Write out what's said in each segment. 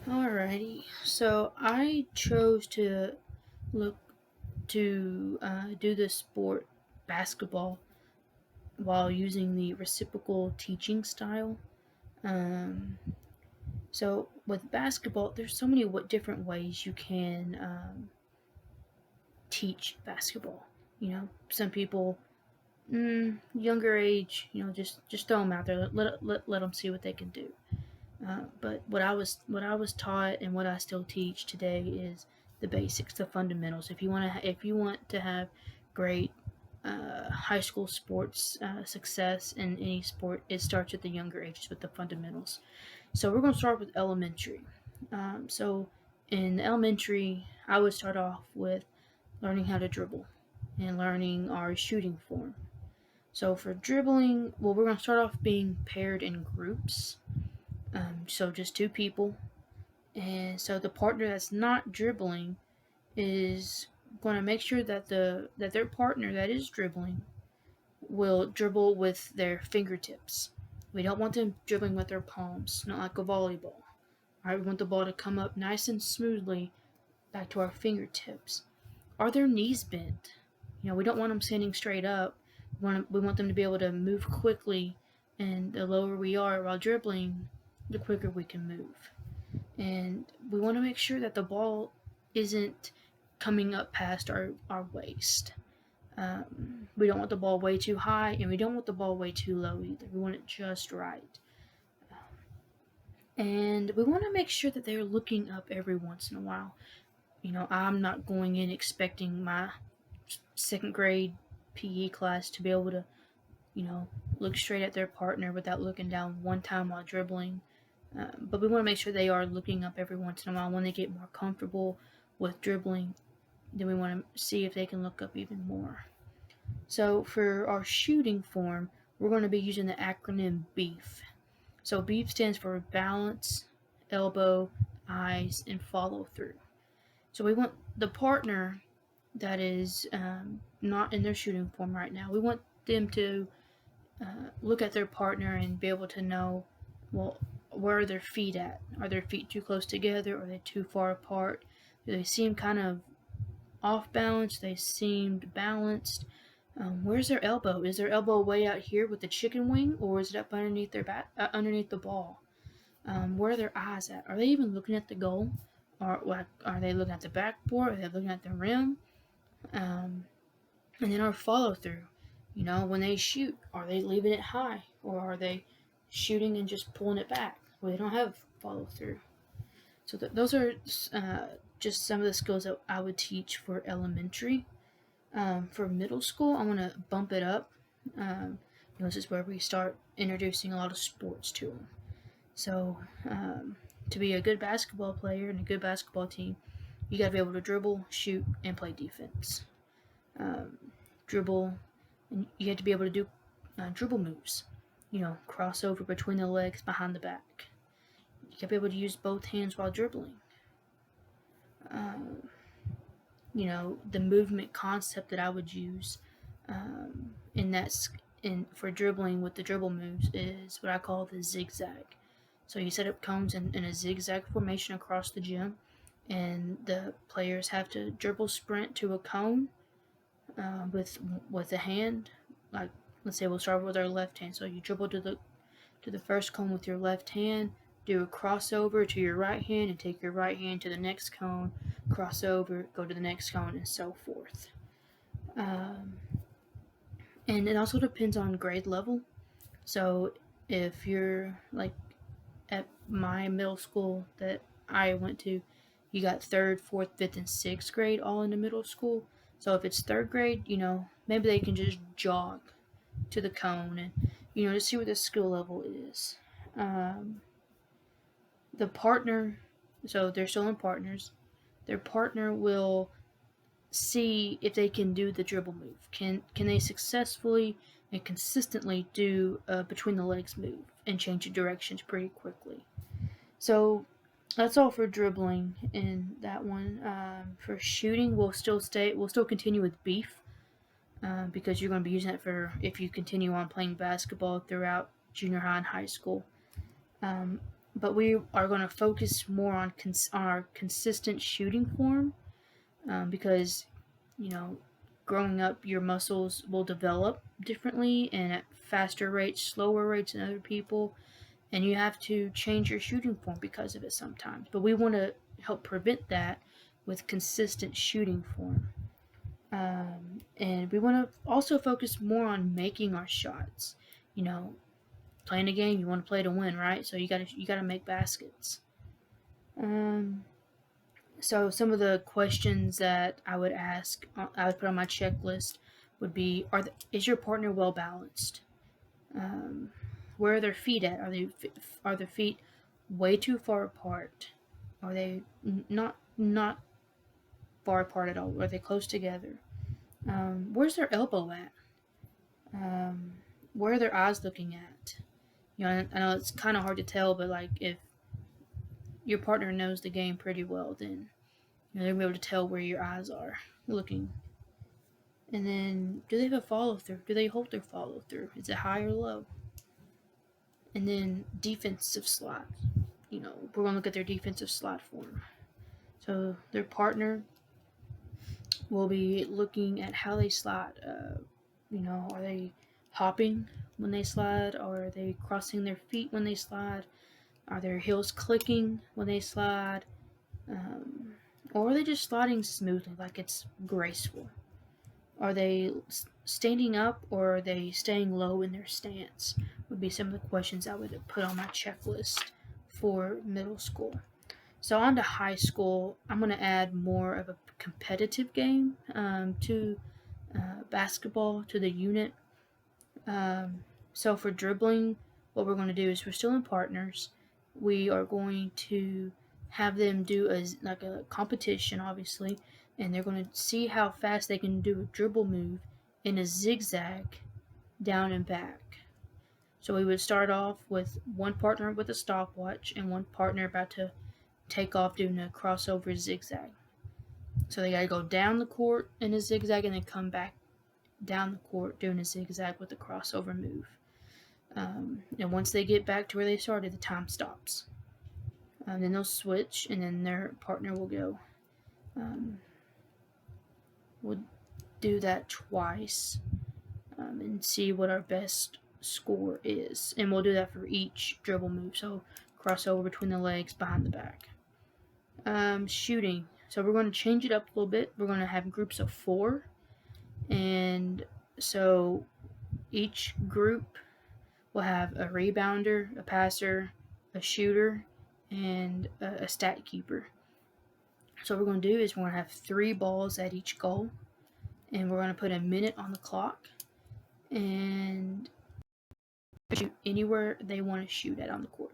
Alrighty, so I chose to look do the sport basketball while using the reciprocal teaching style. Um, so with basketball, there's so many different ways you can teach basketball. Some people younger age, just throw them out there, let them see what they can do. But what I was taught and what I still teach today is the basics, the fundamentals. If you want to have great high school sports success in any sport, it starts at the younger ages with the fundamentals. So we're going to start with elementary. So in elementary, I would start off with learning how to dribble and learning our shooting form. So for dribbling, well, we're going to start off being paired in groups. So just two people. And so the partner that's not dribbling is going to make sure that their partner that is dribbling will dribble with their fingertips. We don't want them dribbling with their palms, not like a volleyball. All right, we want the ball to come up nice and smoothly back to our fingertips. Are their knees bent? We don't want them standing straight up. We want them to be able to move quickly, and the lower we are while dribbling, the quicker we can move. And we want to make sure that the ball isn't coming up past our waist. We don't want the ball way too high, and we don't want the ball way too low either. We want it just right. And we want to make sure that they're looking up every once in a while. I'm not going in expecting my second grade PE class to be able to, look straight at their partner without looking down one time while dribbling. But we want to make sure they are looking up every once in a while. When they get more comfortable with dribbling, then we want to see if they can look up even more. So for our shooting form, we're going to be using the acronym BEEF. So BEEF stands for balance, elbow, eyes, and follow through. So we want the partner that is not in their shooting form right now, we want them to look at their partner and be able to know, well, where are their feet at? Are their feet too close together? Are they too far apart? Do they seem kind of off balance? They seemed balanced. Where's their elbow? Is their elbow way out here with the chicken wing, or is it up underneath their underneath the ball? Where are their eyes at? Are they even looking at the goal? Or are they looking at the backboard? Are they looking at the rim? And then our follow through. When they shoot, are they leaving it high, or are they shooting and just pulling it back? Well, they don't have follow through. So those are just some of the skills that I would teach for elementary. For middle school, I want to bump it up. This is where we start introducing a lot of sports to them. So to be a good basketball player and a good basketball team, you got to be able to dribble, shoot, and play defense. Dribble, and you have to be able to do dribble moves. Crossover between the legs, behind the back. You got to be able to use both hands while dribbling. The movement concept that I would use for dribbling with the dribble moves is what I call the zigzag. So you set up cones in a zigzag formation across the gym, and the players have to dribble sprint to a cone with a hand. Like, let's say we'll start with our left hand. So you dribble to the first cone with your left hand, do a crossover to your right hand, and take your right hand to the next cone, cross over, go to the next cone, and so forth. And it also depends on grade level. So if you're like at my middle school that I went to, you got 3rd, 4th, 5th, and 6th grade all in the middle school. So if it's 3rd grade, maybe they can just jog to the cone and, to see what the skill level is. The partner, so they're still in partners, their partner will see if they can do the dribble move. Can they successfully and consistently do a between the legs move and change the directions pretty quickly? So that's all for dribbling in that one. For shooting, we'll still continue with beef because you're going to be using it for if you continue on playing basketball throughout junior high and high school. but we are going to focus more on our consistent shooting form, because, you know, growing up, your muscles will develop differently and at faster rates, slower rates than other people, and you have to change your shooting form because of it sometimes. But we want to help prevent that with consistent shooting form. And we want to also focus more on making our shots. You know, playing a game, you want to play to win, right? So you gotta make baskets. Um, so some of the questions that I would ask, I would put on my checklist would be: is your partner well balanced? Um, where are their feet at? Are their feet way too far apart? Are they not far apart at all? Are they close together? Where's their elbow at? Um, where are their eyes looking at? You know, I know it's kind of hard to tell, but like if your partner knows the game pretty well, then you know, they're gonna be able to tell where your eyes are looking. And then, do they have a follow through? Do they hold their follow through? Is it high or low? And then defensive slot. You know, we're gonna look at their defensive slot form. So their partner will be looking at how they slide. You know, are they hopping when they slide? Or are they crossing their feet when they slide? Are their heels clicking when they slide? Um, or are they just sliding smoothly, like it's graceful? Are they standing up, or are they staying low in their stance? Would be some of the questions I would put on my checklist for middle school. So on to high school, I'm going to add more of a competitive game to basketball, to the unit. So for dribbling, what we're going to do is we're still in partners. We are going to have them do like a competition, obviously, and they're going to see how fast they can do a dribble move in a zigzag down and back. So we would start off with one partner with a stopwatch and one partner about to take off doing a crossover zigzag. So they got to go down the court in a zigzag and then come back down the court doing a zigzag with a crossover move. And once they get back to where they started, the time stops. Then they'll switch, and then their partner will go. We'll do that twice and see what our best score is. And we'll do that for each dribble move. So crossover between the legs, behind the back. Shooting. So we're going to change it up a little bit. We're going to have groups of 4. And so each group will have a rebounder, a passer, a shooter, and a stat keeper. So what we're going to do is we're going to have 3 balls at each goal, and we're going to put a minute on the clock, and shoot anywhere they want to shoot at on the court.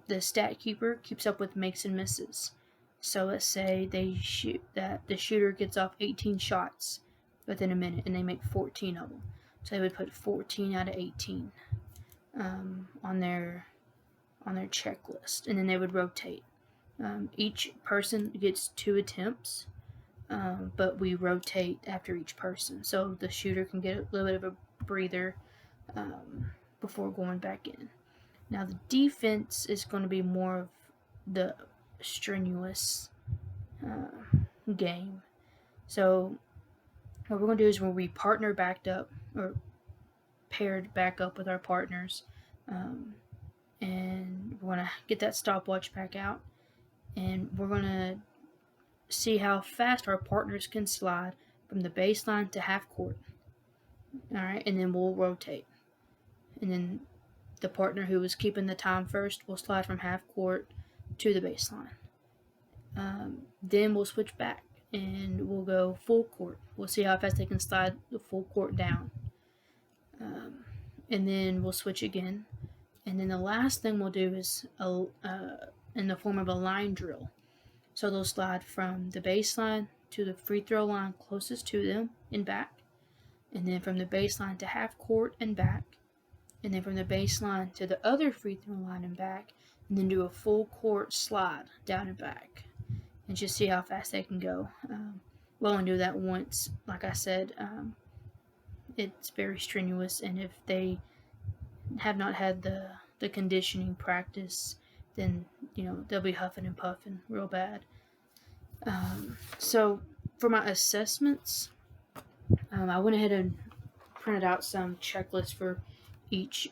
The stat keeper keeps up with makes and misses. So let's say they shoot that the shooter gets off 18 shots within a minute, and they make 14 of them. So they would put 14 out of 18 on their checklist, and then they would rotate. Each person gets 2 attempts, but we rotate after each person, so the shooter can get a little bit of a breather before going back in. Now the defense is going to be more of the strenuous game. So what we're going to do is when we partner backed up, or paired back up with our partners, and we're going to get that stopwatch back out, and we're going to see how fast our partners can slide from the baseline to half court. All right, and then we'll rotate, and then the partner who was keeping the time first will slide from half court to the baseline. Then we'll switch back and we'll go full court. We'll see how fast they can slide the full court down. And then we'll switch again. And then the last thing we'll do is in the form of a line drill. So they'll slide from the baseline to the free throw line closest to them and back. And then from the baseline to half court and back. And then from the baseline to the other free throw line and back. And then do a full court slide down and back. And just see how fast they can go. We'll only do that once. Like I said, it's very strenuous, and if they have not had the the conditioning practice, then they'll be huffing and puffing real bad. So for my assessments, I went ahead and printed out some checklists for each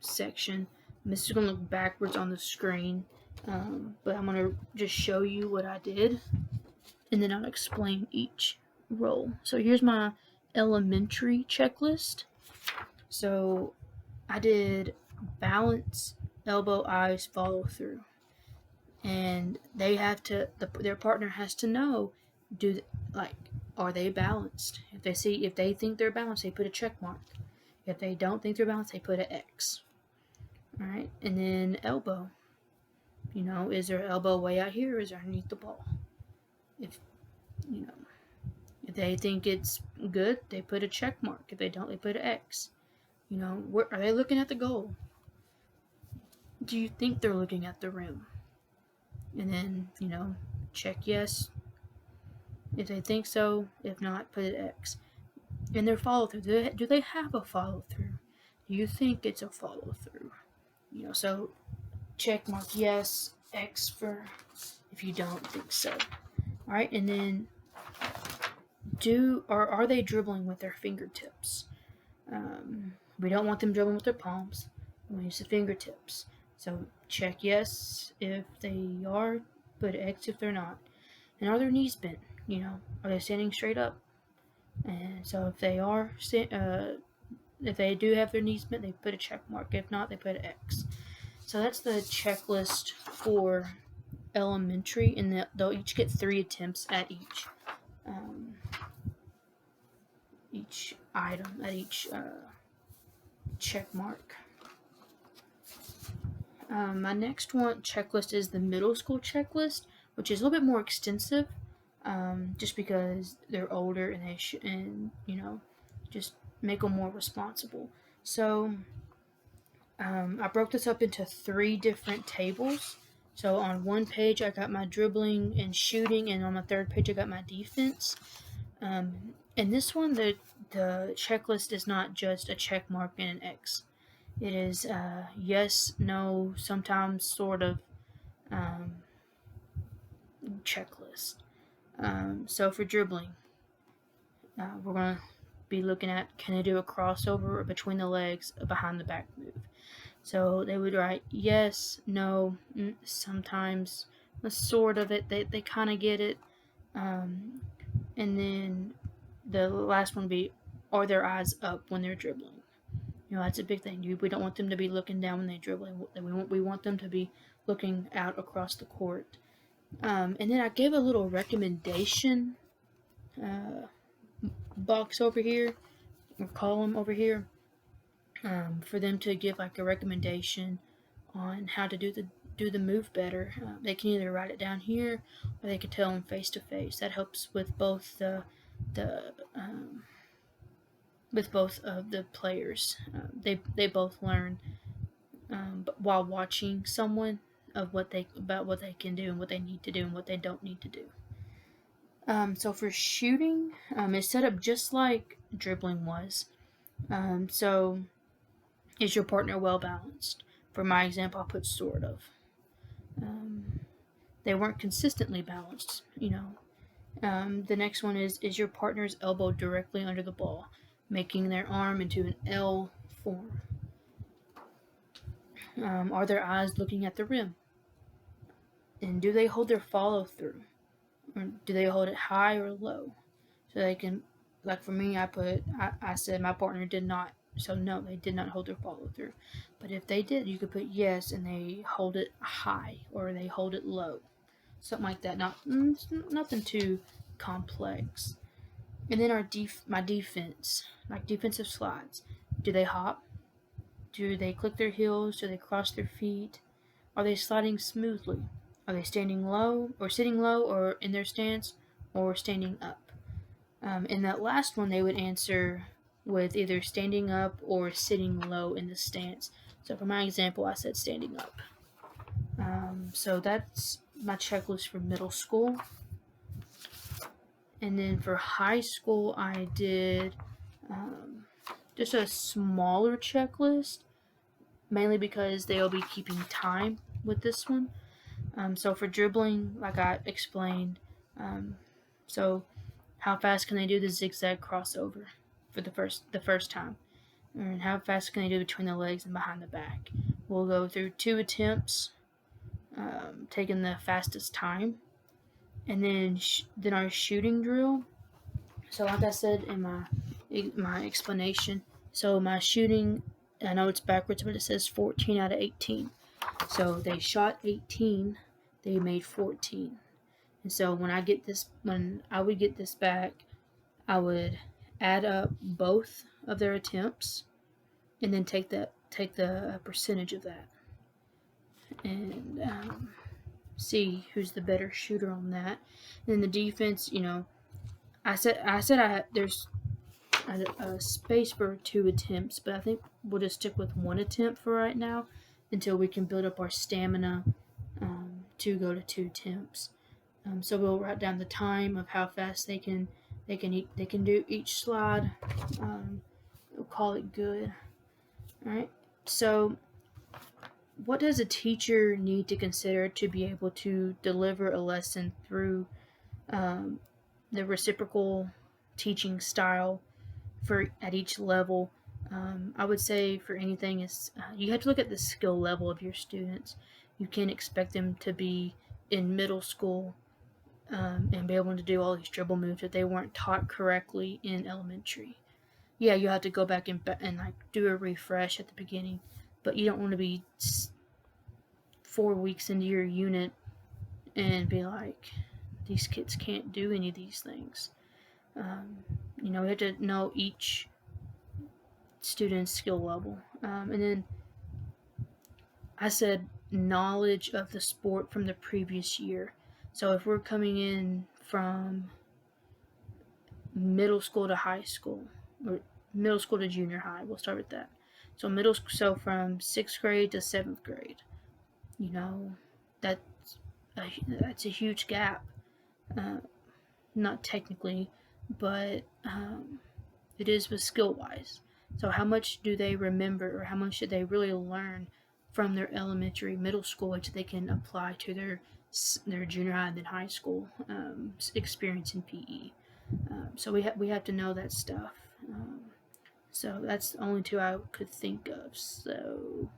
section. And this is going to look backwards on the screen, but I'm going to just show you what I did, and then I'll explain each role. So here's my elementary checklist. So I did balance, elbow, eyes, follow through, and they have to. Their partner has to know, are they balanced? If they think they're balanced, they put a check mark. If they don't think they're balanced, they put an X. All right, and then elbow. Is their elbow way out here, or is it underneath the ball? If they think it's good, they put a check mark. If they don't, they put an X. Are they looking at the goal? Do you think they're looking at the rim? And then, check yes if they think so. If not, put an X. And their follow through. Do they have a follow through? Do you think it's a follow through? So check mark yes, X for if you don't think so. All right, and then are they dribbling with their fingertips? We don't want them dribbling with their palms. We use the fingertips. So check yes if they are, put X if they're not. And are their knees bent? Are they standing straight up? And so if they are, if they do have their knees bent, they put a check mark. If not, they put an X. So that's the checklist for elementary, and they'll each get 3 attempts at each item, at each check mark. My next checklist is the middle school checklist, which is a little bit more extensive, just because they're older and just make them more responsible. So I broke this up into 3 different tables. So on one page I got my dribbling and shooting, and on the third page I got my defense. And this one, the checklist is not just a check mark and an X. It is yes, no, sometimes, sort of checklist. So for dribbling, we're going to be looking at, can they do a crossover or between the legs, a behind the back move? So they would write yes, no, sometimes, sort of it. They kind of get it. And then the last one would be, are their eyes up when they're dribbling? That's a big thing. We don't want them to be looking down when they dribble. We want them to be looking out across the court. And then I gave a little recommendation box over here, or column over here, for them to give like a recommendation on how to do the move better. They can either write it down here, or they can tell them face to face. That helps with both with both of the players. They both learn while watching someone about what they can do and what they need to do and what they don't need to do. So for shooting, it's set up just like dribbling was. So is your partner well balanced? For my example, I'll put sort of. They weren't consistently balanced, The next one is your partner's elbow directly under the ball, making their arm into an L form? Are their eyes looking at the rim? And do they hold their follow through? Or do they hold it high or low? So they can, like for me, I said my partner did not. So no, they did not hold their follow through. But if they did, you could put yes, and they hold it high or they hold it low. Something like that. Nothing too complex. And then my defense, like defensive slides. Do they hop? Do they click their heels? Do they cross their feet? Are they sliding smoothly? Are they standing low or sitting low or in their stance or standing up? In that last one, they would answer with either standing up or sitting low in the stance. So for my example, I said standing up. So that's my checklist for middle school. And then for high school, I did just a smaller checklist, mainly because they'll be keeping time with this one. So for dribbling, like I explained, um, so how fast can they do the zigzag crossover for the first time? And how fast can they do between the legs and behind the back? We'll go through 2 attempts, taking the fastest time, and then our shooting drill. So like I said in my explanation, so my shooting, I know it's backwards, but it says 14 out of 18. So they shot 18, they made 14. And so when I would get this back, I would add up both of their attempts and then take the percentage of that and see who's the better shooter on that. And then the defense, there's a space for 2 attempts, but I think we'll just stick with 1 attempt for right now until we can build up our stamina to go to 2 attempts. So we'll write down the time of how fast they can do each slide. We'll call it good. All right. So, what does a teacher need to consider to be able to deliver a lesson through the reciprocal teaching style for at each level? I would say for anything is you have to look at the skill level of your students. You can't expect them to be in middle school and be able to do all these dribble moves if they weren't taught correctly in elementary. Yeah, you have to go back and like do a refresh at the beginning, but you don't want to be 4 weeks into your unit and be like, these kids can't do any of these things. We have to know each student's skill level. And then I said knowledge of the sport from the previous year. So if we're coming in from middle school to high school, or middle school to junior high, we'll start with that. So from 6th grade to 7th grade, that's that's a huge gap. Not technically, but it is with skill wise. So how much do they remember, or how much did they really learn from their elementary, middle school, which they can apply to their junior high and then high school experience in PE? So we have to know that stuff. So that's the only two I could think of. So